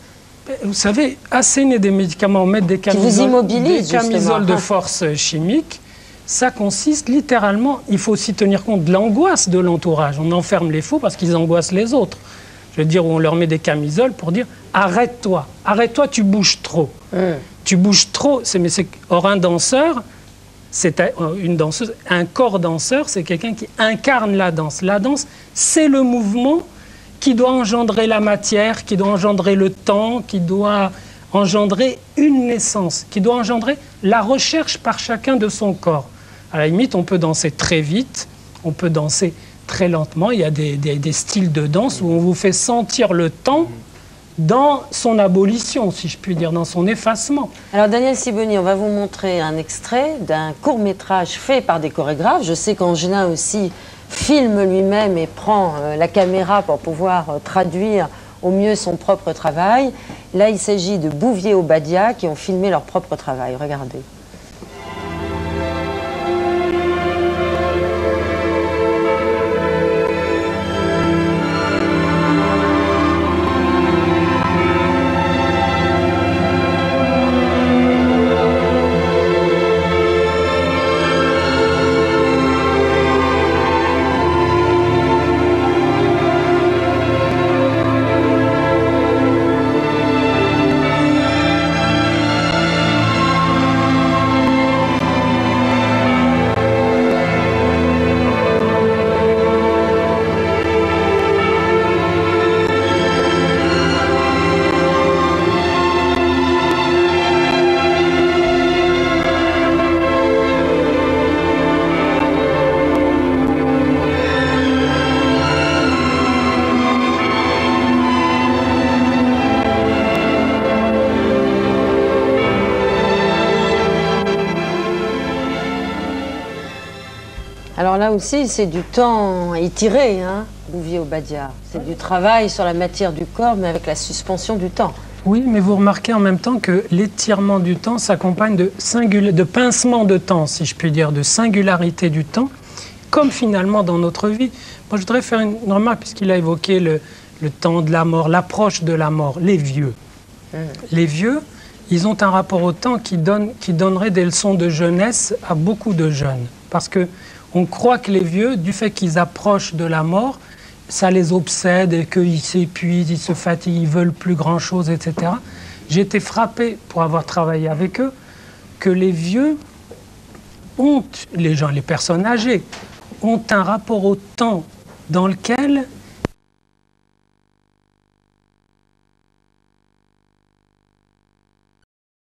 J: Vous savez, asséner des médicaments, mettre des camisoles de force chimique, ça consiste littéralement, il faut aussi tenir compte de l'angoisse de l'entourage. On enferme les fous parce qu'ils angoissent les autres. Je veux dire, on leur met des camisoles pour dire « arrête-toi, arrête-toi, tu bouges trop ». Tu bouges trop. Or, un danseur, c'est une danseuse, un corps danseur, c'est quelqu'un qui incarne la danse. La danse, c'est le mouvement qui doit engendrer la matière, qui doit engendrer le temps, qui doit engendrer une naissance, qui doit engendrer la recherche par chacun de son corps. À la limite, on peut danser très vite, on peut danser très lentement. Il y a des styles de danse où on vous fait sentir le temps dans son abolition, si je puis dire, dans son effacement.
F: Alors Daniel Sibony, on va vous montrer un extrait d'un court-métrage fait par des chorégraphes. Je sais qu'Angelin aussi filme lui-même et prend la caméra pour pouvoir traduire au mieux son propre travail. Là, il s'agit de Bouvier-Obadia qui ont filmé leur propre travail. Regardez. aussi, c'est du temps étiré, hein, Bouvier Obadia. C'est du travail sur la matière du corps, mais avec la suspension du temps.
J: Oui, mais vous remarquez en même temps que l'étirement du temps s'accompagne de pincement de temps, si je puis dire, de singularité du temps, comme finalement dans notre vie. Moi, je voudrais faire une remarque, puisqu'il a évoqué le temps de la mort, l'approche de la mort, les vieux. Les vieux, ils ont un rapport au temps qui donnerait des leçons de jeunesse à beaucoup de jeunes. Parce qu'on croit que les vieux, du fait qu'ils approchent de la mort, ça les obsède et qu'ils s'épuisent, ils se fatiguent, ils veulent plus grand-chose, etc. J'ai été frappé, pour avoir travaillé avec eux, que les vieux ont, les personnes âgées, ont un rapport au temps dans lequel